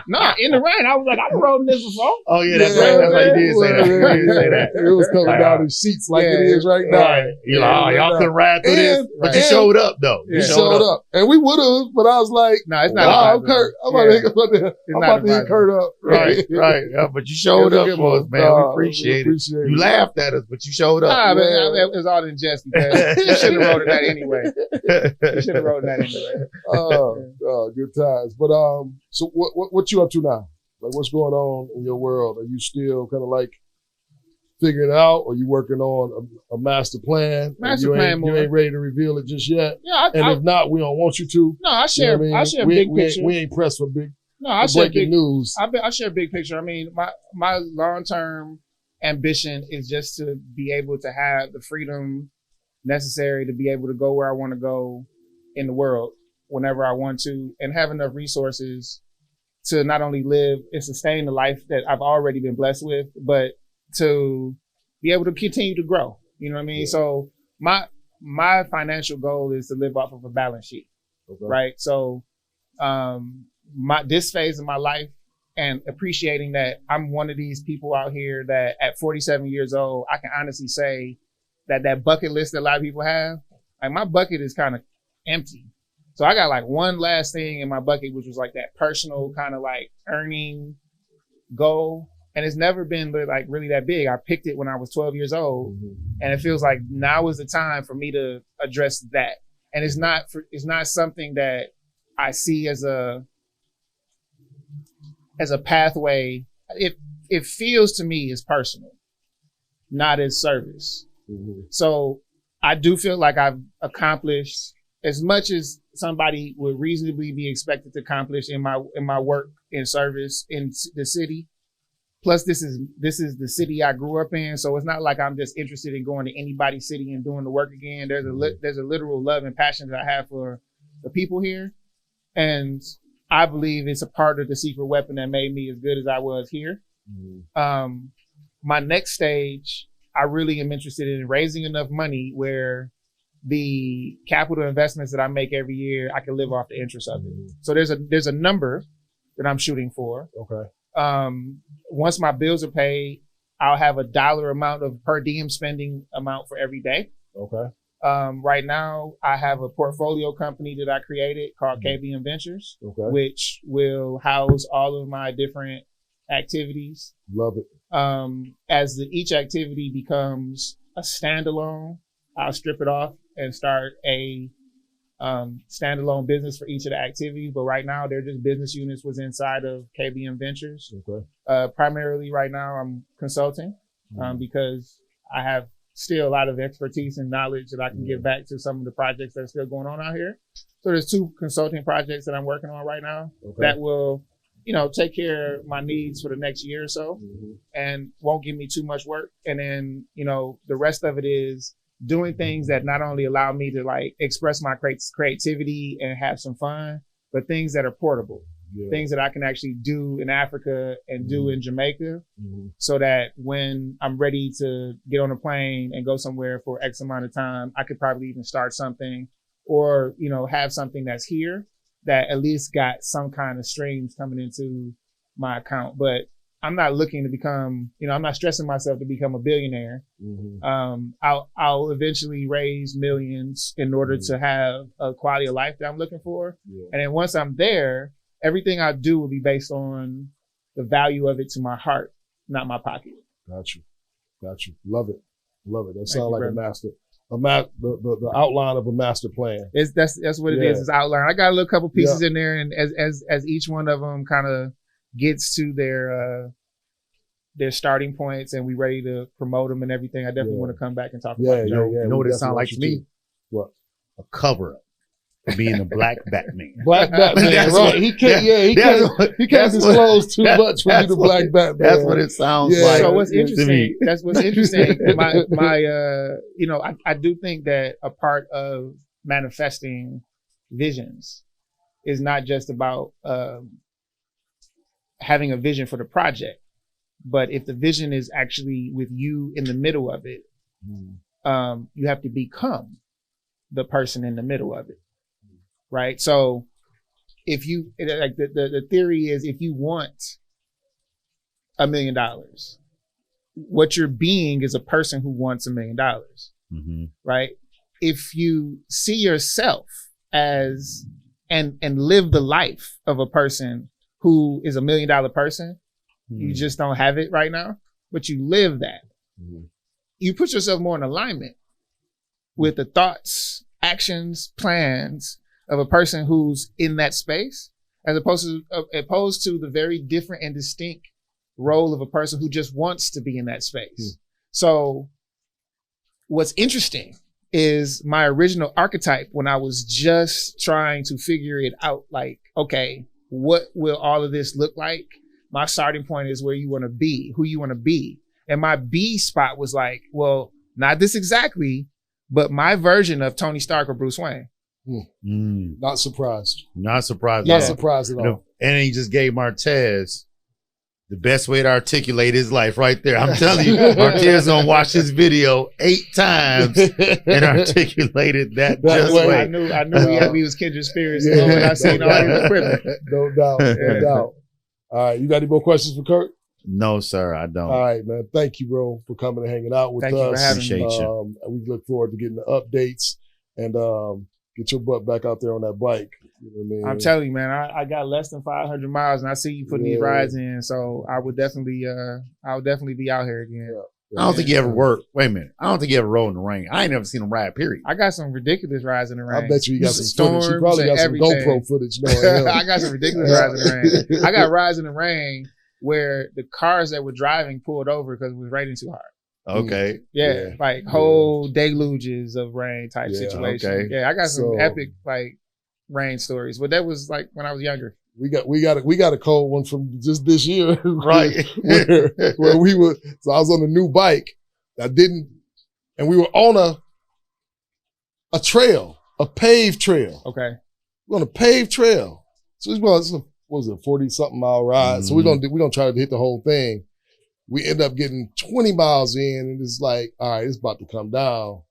no, in the rain. I was like, I've rode in this before. Oh yeah, that's right. That's right. You did say that. You did say that. It was coming down in sheets like it is right now. Right. You're like, oh, y'all couldn't ride through this, but you showed up though. You showed up, and we would have, but I was like, no, it's not. Wow, Kurt. I'm about to hit Kurt up. Right. Yeah, but you showed up for us, man. We appreciate it. You laughed at us, but you showed up. Nah, man, it was all in jest because you should have wrote it that anyway. You should have wrote that anyway. Oh, good times. But so what you up to now? Like, what's going on in your world? Are you still kind of like figuring it out, or are you working on a master plan? You ain't ready to reveal it just yet. Yeah, if not, we don't want you to. No, I share. You know I share big picture. We ain't pressed for big. No, I share breaking news. I share big picture. I mean, my long term ambition is just to be able to have the freedom necessary to be able to go where I want to go in the world whenever I want to, and have enough resources to not only live and sustain the life that I've already been blessed with, but to be able to continue to grow. You know what I mean? Yeah. So my financial goal is to live off of a balance sheet, right? So this phase of my life, and appreciating that I'm one of these people out here that at 47 years old, I can honestly say that bucket list that a lot of people have, like my bucket is kind of empty. So I got like one last thing in my bucket, which was like that personal kind of like earning goal. And it's never been like really that big. I picked it when I was 12 years old, and it feels like now is the time for me to address that. And it's not something that I see as a pathway. It feels to me as personal, not as service. So I do feel like I've accomplished as much as somebody would reasonably be expected to accomplish in my work in service in the city. Plus, this is the city I grew up in, so it's not like I'm just interested in going to anybody's city and doing the work again. There's a literal love and passion that I have for the people here, and I believe it's a part of the secret weapon that made me as good as I was here. My next stage, I really am interested in raising enough money where the capital investments that I make every year, I can live off the interest of it. So there's a number that I'm shooting for. Okay. Once my bills are paid, I'll have a dollar amount of per diem spending amount for every day. Okay. Right now, I have a portfolio company that I created called KBM Ventures, which will house all of my different activities. Love it. As each activity becomes a standalone, I'll strip it off and start a standalone business for each of the activities. But right now, they're just business units was inside of KBM Ventures. Okay. Primarily right now, I'm consulting because I have still a lot of expertise and knowledge that I can give back to some of the projects that are still going on out here. So there's 2 consulting projects that I'm working on right now that will, take care of my needs for the next year or so and won't give me too much work. And then, the rest of it is doing things that not only allow me to like express my creativity and have some fun, but things that are portable, things that I can actually do in Africa and do in Jamaica, so that when I'm ready to get on a plane and go somewhere for X amount of time, I could probably even start something or, have something that's here that at least got some kind of streams coming into my account. But I'm not looking to become, I'm not stressing myself to become a billionaire. I'll eventually raise millions in order to have a quality of life that I'm looking for. And then once I'm there, everything I do will be based on the value of it to my heart, not my pocket. Got you. Love it. That sounds like a master. The outline of a master plan. That's what it is. It's outline. I got a little couple pieces in there, and as each one of them kind of gets to their starting points and we ready to promote them and everything, I definitely want to come back and talk about it. You know what it sounds like to me? What? A cover-up. Being a black Batman. Black Batman, right? He can't disclose too much when he's the Black Batman. That's what it sounds like. So what's interesting? That's what's interesting. I do think that a part of manifesting visions is not just about having a vision for the project, but if the vision is actually with you in the middle of it, you have to become the person in the middle of it. right? So if you, like the theory is, if you want $1 million, what you're being is a person who wants $1 million, right? If you see yourself as, and live the life of a person who is $1 million person, you just don't have it right now, but you live that. You put yourself more in alignment with the thoughts, actions, plans of a person who's in that space, as opposed to the very different and distinct role of a person who just wants to be in that space. So what's interesting is my original archetype, when I was just trying to figure it out, like, okay, what will all of this look like? My starting point is where you want to be, who you want to be. And my B spot was like, well, not this exactly, but my version of Tony Stark or Bruce Wayne. Not surprised. Not surprised. Not surprised at all. And he just gave Martez the best way to articulate his life right there. I'm telling you, Martez gonna watch this video 8 times and articulated that just way. I knew he was kindred spirits when I seen all his equipment. No doubt, no doubt. All right, you got any more questions for Kirk? No, sir, I don't. All right, man. Thank you, bro, for coming and hanging out with us. Thank you for having me. Appreciate you. We look forward to getting the updates and get your butt back out there on that bike. You know what I mean? I'm telling you, man, I got less than 500 miles and I see you putting these rides in. So I would definitely be out here again. I don't think you ever worked. Wait a minute. I don't think you ever rode in the rain. I ain't never seen him ride, period. I got some ridiculous rides in the rain. I bet you got some footage. You probably got some GoPro footage. I got some ridiculous rides in the rain. I got rides in the rain where the cars that were driving pulled over because it was raining too hard. Okay. Yeah. Like whole deluges of rain type situation. Okay. Yeah, I got some epic like rain stories, but that was like when I was younger. We got a cold one from just this year, right? where we were. So I was on a new bike. And we were on a trail, a paved trail. Okay. We're on a paved trail. So it was a 40-something mile ride. So we're gonna try to hit the whole thing. We end up getting 20 miles in, and it's like, all right, it's about to come down.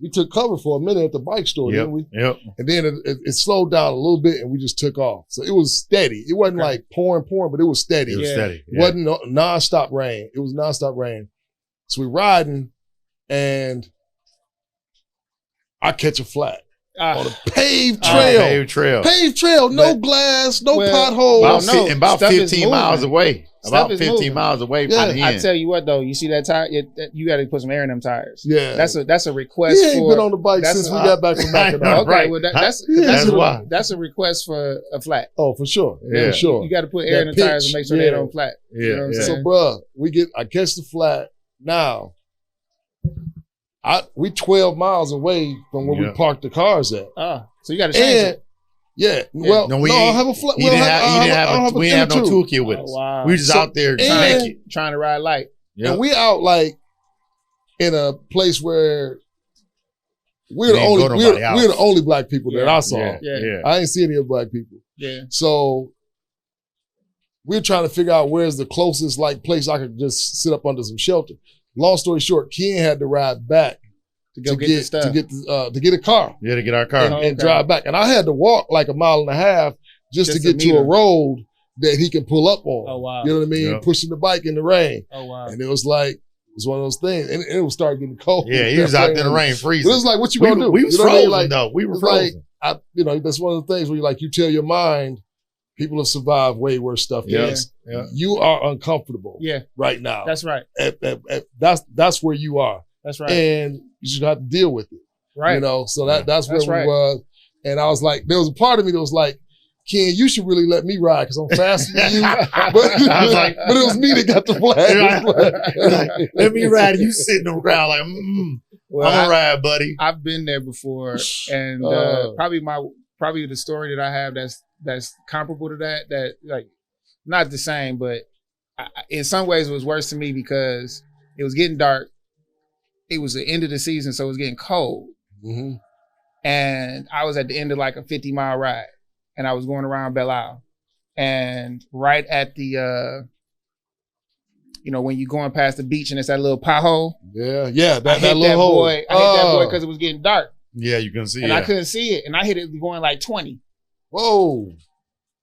We took cover for a minute at the bike store, didn't we? Yep. And then it slowed down a little bit, and we just took off. So it was steady. It wasn't like pouring, but it was steady. It was steady. It wasn't nonstop rain. It was nonstop rain. So we're riding, and I catch a flat on a paved trail. Paved trail, no glass, no pothole. About 15 miles away. About 15 miles away from the end. I tell you what, though, you see that tire? You got to put some air in them tires. Yeah, that's a request. He ain't been on the bike since we got back from Mackinac. Okay, right. Well, that's a request for a flat. Oh, for sure. Yeah, for sure. You got to put air in the tires and make sure they don't flat. Yeah. You know what I'm saying? So, bruh, I catch the flat now. We 12 miles away from where we parked the cars at. So you got to change it. Yeah. Well, no, I have a flat. We didn't have no toolkit with us. Wow. We were just out there trying to ride light. Yep. And we out like in a place where we're the only black people that I saw. Yeah. I didn't see any other black people. Yeah. So we're trying to figure out where's the closest like place I could just sit up under some shelter. Long story short, Ken had to ride back to get the stuff. to get a car. Yeah, to get our car and drive back. And I had to walk like a mile and a half just to get to a road that he can pull up on. Oh wow. You know what I mean? Yep. Pushing the bike in the rain. Oh wow. And it was one of those things. And it would start getting cold. Yeah, he was out there in the rain freezing. But it was like, what you gonna do? We was frozen though. We were frozen. Like, that's one of the things where you tell your mind, people have survived way worse stuff than this. Yeah. You are uncomfortable right now. That's right. That's where you are. That's right. And you just have to deal with it. Right. So that's where we was. And I was like, there was a part of me that was like, Ken, you should really let me ride because I'm faster than you. But it was me that got the flag. Let me ride. You sitting on the ground like, well, I'm going to ride, buddy. I've been there before. And probably the story that I have that's comparable to that like not the same, but in some ways it was worse to me because it was getting dark. It was the end of the season, so it was getting cold. Mm-hmm. And I was at the end of like a 50-mile ride, and I was going around Belle Isle. And right at the, when you're going past the beach and it's that little pothole. Yeah, that little hole. I hit that boy because it was getting dark. Yeah, you can see it. And I couldn't see it, and I hit it going like 20. Whoa.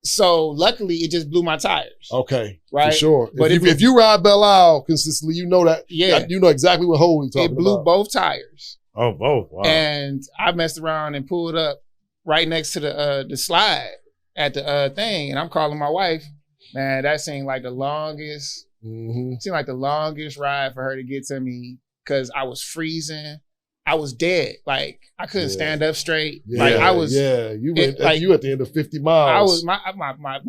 So luckily, it just blew my tires. Okay, right, for sure. But if you ride Belle Isle consistently, you know that. Yeah, you know exactly what hole you're talking about. It blew both tires. Oh, both. Wow. And I messed around and pulled up right next to the slide at the thing, and I'm calling my wife. Man, that seemed like the longest. Seemed like the longest ride for her to get to me because I was freezing. I was dead. Like I couldn't stand up straight. Like I was. Yeah, you at the end of 50 miles. I was my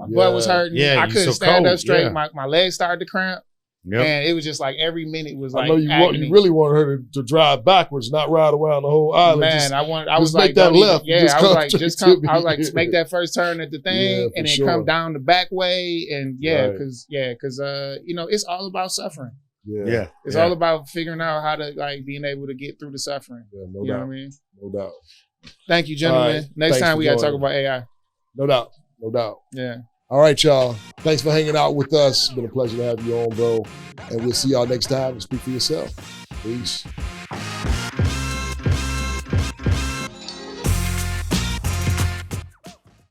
butt was hurting. Yeah, I couldn't stand up straight. Yeah. My legs started to cramp. Yep. And it was just like every minute was like. I know you really wanted her to drive backwards, not ride around the whole island. Man, I was like, make that left. Yeah, I was like, just come. I was like, just make that first turn at the thing, and then come down the back way, and because you know, it's all about suffering. Yeah, it's all about figuring out how to like being able to get through the suffering. Yeah, no doubt. You know what I mean? No doubt. Thank you, gentlemen. Right. Next time we got to talk about AI. No doubt. No doubt. Yeah. All right, y'all. Thanks for hanging out with us. It's been a pleasure to have you on, bro. And we'll see y'all next time. Speak for yourself. Peace.